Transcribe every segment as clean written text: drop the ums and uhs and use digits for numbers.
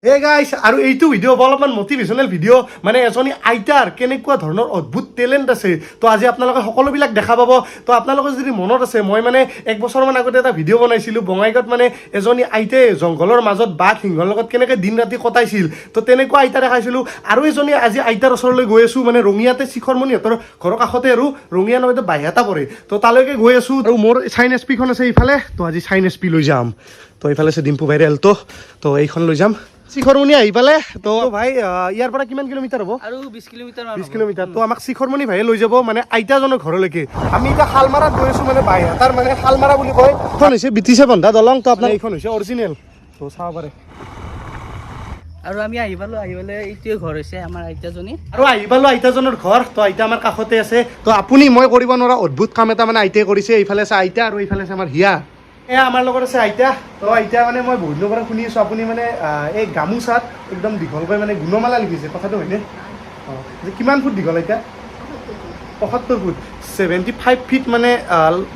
Hey guys, আৰু এইটো video' অলপমান মটিভেশ্যনেল ভিডিঅ' মানে এজনী আইতাৰ কেনেকুৱা ধৰণৰ অদ্ভুত টেলেণ্ট আছে তো আজি আপোনালোকে সকলোবিলাক দেখা পাব তো আপোনালোকৰ যদি মনত আছে মই মানে এক বছৰমান আগতে এটা ভিডিঅ' বনাইছিলোঁ বঙাইগাঁৱত মানে এজনী আইতাই জংঘলৰ মাজত বাঘ সিংহৰ লগত কেনেকৈ দিন ৰাতি কটাইছিল তো তেনেকুৱা আইতা দেখাইছিলোঁ আৰু এজনী আজি আইতাৰ ওচৰলৈ গৈ আছোঁ মানে ৰঙিয়াতে শিখৰমণিহঁতৰ ঘৰৰ কাষতে আৰু ৰঙিয়া নৈতে বাইহাটা পৰে তো তালৈকে গৈ আছোঁ আৰু মোৰ চাইন এছ পিখন আছে ইফালে তো আজি চাইন এছ পি লৈ যাম তো এইফালে আছে ডিম্পু ভাইৰেল তো এইখন লৈ যাম শিখৰমণি আহি পালে তো ভাই ইয়াৰ পৰা কিমান কিলোমিটাৰ হ'ব আৰু 20 কিলোমিটাৰ 20 কিলোমিটাৰ তো আমাক শিখৰমণি ভাইয়ে লৈ যাব মানে আইতাজনৰ ঘৰলৈকে আমি এতিয়া শালমাৰাত গৈ আছোঁ মানে বাইহাটাৰ মানে শালমাৰা বুলি কয় এখন হৈছে ব্ৰিটিছে বন্ধা দলং তো আপোনাৰ এইখন হৈছে অৰিজিনেল তো চাব পাৰে আৰু আমি আহিলে এইটোৱে ঘৰ হৈছে আমাৰ আইতাজনী আৰু আহিবালো আইতাজনৰ ঘৰ তো আইতা আমাৰ কাষতে আছে তো আপুনি মই কৰিব নোৱাৰা অদ্ভুত কাম এটা মানে আইতাই কৰিছে এইফালে আছে আইতা আৰু এইফালে আছে আমাৰ হিয়া এয়া আমাৰ লগত আছে আইতা তো আইতা মানে মই বহুত দিনৰ পৰা শুনি আছোঁ আপুনি মানে এই গামোচাত একদম দীঘলকৈ মানে গুণমালা লিখিছে কথাটো হয়নে অঁ কিমান ফুট দীঘল আইতা 75 ফুট 75 ফিট মানে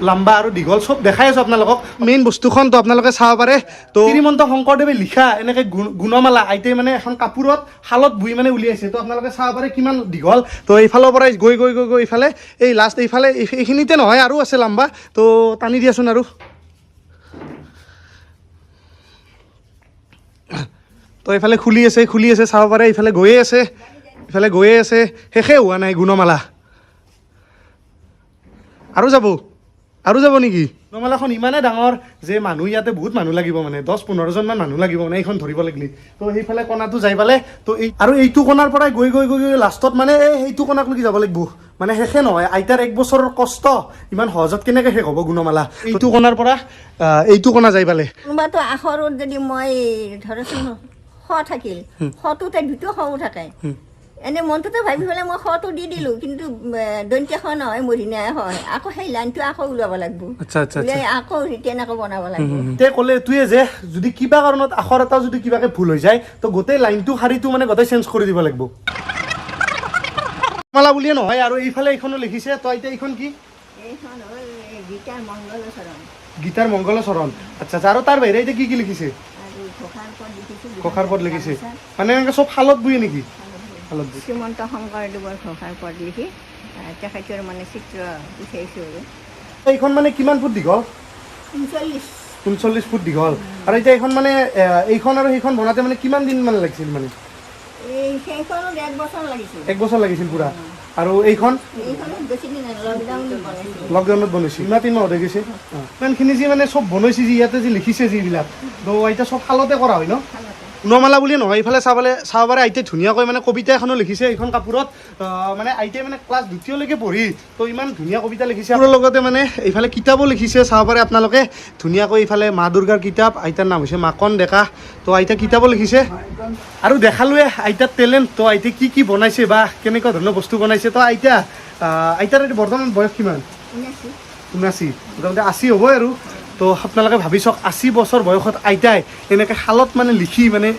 লম্বা আৰু দীঘল চব দেখাই আছোঁ আপোনালোকক মেইন বস্তুখন তো আপোনালোকে চাব পাৰে তো শ্ৰীমন্ত শংকৰদেৱে লিখা এনেকৈ গুণমালা আইতাই মানে এখন কাপোৰত শালত বৈ মানে উলিয়াইছে তো আপোনালোকে চাব পাৰে কিমান দীঘল তো এইফালৰ পৰাই গৈ গৈ গৈ গৈ এইফালে এই লাষ্ট এইফালে এইখিনিতে নহয় আৰু আছে লম্বা তো টানি দিয়াচোন আৰু তো এইফালে খুলি আছে চাব পাৰে এইফালে গৈয়ে আছে শেষে হোৱা নাই গুণমালা আৰু যাব নেকি গুণমালাখন ইমানে ডাঙৰ যে মানুহ ইয়াতে বহুত মানুহ লাগিব মানে 10-15জনমান মানুহ লাগিব মানে এইখন ধৰিব লাগিলে তো সেইফালে কোণাটো যাই পালে তো এই আৰু এইটো কোণাৰ পৰাই গৈ গৈ গৈ গৈ লাষ্টত মানে এইটো কোণাকলৈকে যাব লাগিব মানে শেষে নহয় আইতাৰ এক বছৰৰ কষ্ট ইমান সহজত কেনেকৈ শেষ হ'ব গুণমালা এইটো কোণাৰ পৰা এইটো কোণা যাই পালে কোনোবাটো আখৰত যদি মই ধৰচোন থাকিল সটোতে দুটো সও থাকে এনে মনটোতে ভাবি পেলাই মই সটো দি দিলোঁ কিন্তু দন্ত্য নহয় মৰিণাই হয় আকৌ সেই লাইনটো আকৌ ওলাব লাগিব আকৌ ৰিটাৰ্ণ আকৌ বনাব লাগিব তে ক'লে তুয়ে যে যদি কিবা কাৰণত আখৰ এটা যদি কিবাকে ভুল হৈ যায় তো গোটেই লাইনটো শাৰীটো মানে গোটেই চেঞ্জ কৰি দিব লাগিব মালা বুলিয়ে নহয় আৰু এইফালে এইখনো লিখিছে তো এতিয়া এইখন কি এইখন হ'ল গীতাৰ মংগলচৰণ আচ্ছা আৰু তাৰ বাহিৰে এতিয়া কি লিখিছে ঘোষাৰ পদ লিখিছে মানে এনেকৈ চব শালত বুয়ে নেকি শালত বুই শ্ৰীমন্ত শংকৰদেৱৰ ঘোষাৰ পদ লিখি তেখেতৰ মানে চিত্ৰ উঠাইছোঁ আৰু এইখন মানে কিমান ফুট দীঘল 39 ফুট দীঘল আৰু এতিয়া এইখন মানে এইখন আৰু সেইখন বনাওঁতে মানে কিমান দিন মানে লাগিছিল মানে সেইখনো 1 বছৰ লাগিছিল 1 বছৰ লাগিছিল পুৰা আৰু এইখন লকডাউনত বনাইছে ইমান দিন হৈ গৈছে ইমানখিনি যি মানে চব বনাইছে যি ইয়াতে যি লিখিছে যিবিলাক তো এতিয়া চব শালতে কৰা হয় ন গুণমালা বুলিয়ে নহয় এইফালে চাব পাৰে আইতাই ধুনীয়াকৈ মানে কবিতা এখনো লিখিছে এইখন কাপোৰত মানে আইতাই মানে ক্লাছ 2লৈকে পঢ়ি তো ইমান ধুনীয়া কবিতা লিখিছে আৰু লগতে মানে এইফালে কিতাপো লিখিছে চাব পাৰে আপোনালোকে ধুনীয়াকৈ এইফালে মা দুৰ্গাৰ কিতাপ আইতাৰ নাম হৈছে মাকন ডেকা তো আইতা কিতাপো লিখিছে আৰু দেখালোৱে আইতাৰ টেলেণ্ট তো আইতাই কি বনাইছে বা কেনেকুৱা ধৰণৰ বস্তু বনাইছে তো আইতাৰ বৰ্তমান বয়স কিমান 79 মোটামুটি 80 হ'বই আৰু তো আপোনালোকে ভাবি চাওক 80 বছৰ বয়সত আইতাই এনেকৈ শালত মানে লিখি মানে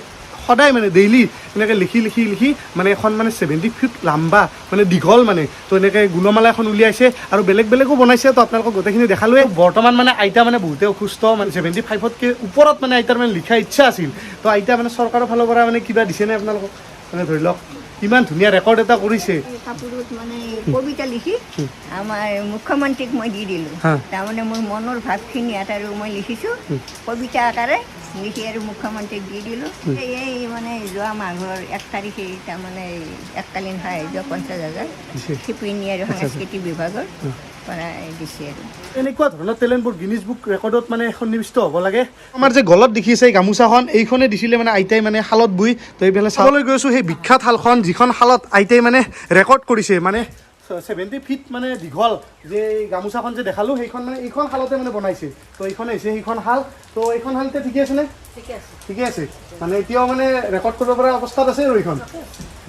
সদায় মানে ডেইলি এনেকৈ লিখি মানে এখন মানে 70 ফিট লম্বা মানে দীঘল মানে তো এনেকৈ গুণমালা এখন উলিয়াইছে আৰু বেলেগো বনাইছে তো আপোনালোকক গোটেইখিনি দেখালোৱে বৰ্তমান মানে আইতা মানে বহুতে অসুস্থ মানে 75তকৈ ওপৰত মানে আইতাৰ মানে লিখা ইচ্ছা আছিল তো আইতা মানে চৰকাৰৰ ফালৰ পৰা মানে কিবা দিছেনে আপোনালোকক মানে ধৰি লওক ইমান ধুনীয়া ৰেকৰ্ড এটা কৰিছে কাপোৰত মানে কবিতা লিখি আমাৰ মুখ্যমন্ত্ৰীক মই দি দিলোঁ তাৰমানে মোৰ মনৰ ভাৱখিনি ইয়াত আৰু মই লিখিছোঁ কবিতা আকাৰে লিখি আৰু মুখ্যমন্ত্ৰীক দি দিলোঁ এই মানে যোৱা মাঘৰ 1 তাৰিখে তাৰমানে এককালীন সাহায্য 50,000 শিপিনী আৰু সাংস্কৃতিক বিভাগৰ পৰা দিছে আৰু এনেকুৱা ধৰণৰ টেলেণ্টবোৰ গিনিজ বুক ৰেকৰ্ডত মানে সন্নিৱিষ্ট হ'ব লাগে আমাৰ যে গলত দেখিছে এই গামোচাখন এইখনে দিছিলে মানে আইতাই মানে শালত বুই তো এইফালে চাবলৈ গৈছোঁ সেই বিখ্যাত শালখন যিখন শালত আইতাই মানে ৰেকৰ্ড কৰিছে মানে 70 ফিট মানে দীঘল যে গামোচাখন যে দেখালোঁ সেইখন মানে এইখন শালতে মানে বনাইছে তো এইখন হৈছে সেইখন শাল তো এইখন শালতে ঠিকে আছেনে ঠিকে আছে মানে এতিয়াও মানে ৰেকৰ্ড কৰিব পৰা অৱস্থাত আছে আৰু এইখন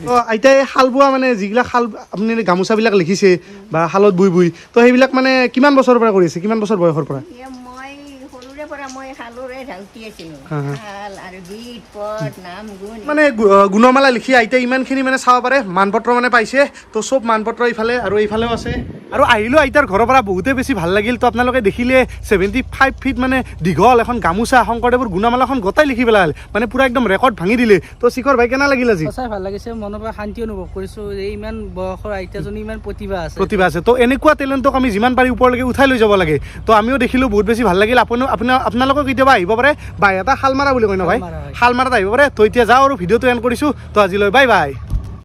তো আইতাই শাল বোৱা মানে যিবিলাক শাল আপুনি গামোচাবিলাক লিখিছে বা শালত বুই তো সেইবিলাক মানে কিমান বছৰৰ পৰা কৰিছে কিমান বছৰ বয়সৰ পৰা মই সৰুৰে পৰা পৰা মই খালৰে ঢাউতি আছিলোঁ খাল আৰু গীত পদ নাম গুণ মানে গুণমালা লিখি আইতাই ইমানখিনি মানে চাব পাৰে মানপত্ৰ মানে পাইছে তো চব মানপত্ৰ ইফালে আৰু এইফালেও আছে আৰু আহিলেও আইতাৰ ঘৰৰ পৰা বহুতে বেছি ভাল লাগিল তো আপোনালোকে দেখিলে 75 ফিট মানে দীঘল এখন গামোচা শংকৰদেৱৰ গুণমালাখন গোটাই লিখি পেলাল মানে পুৰা একদম ৰেকৰ্ড ভাঙি দিলে তো শিখৰ ভাই কেনা লাগিল আজি সঁচাই ভাল লাগিছে মনৰ পৰা শান্তি অনুভৱ কৰিছোঁ যে ইমান বয়সৰ আইতাজনী ইমান প্ৰতিভা আছে তো এনেকুৱা টেলেণ্টক আমি যিমান পাৰি ওপৰলৈকে উঠাই লৈ যাব লাগে তো আমিও দেখিলোঁ বহুত বেছি ভাল লাগিল আপোনালোকক কেতিয়াবা আহিব পাৰে বা এটা শালমাৰা বুলি কয় ন ভাই শালমাৰাত আহিব পাৰে তো এতিয়া যাওঁ আৰু ভিডিঅ'টো এণ্ড কৰিছোঁ তো আজিলৈ বাই বাই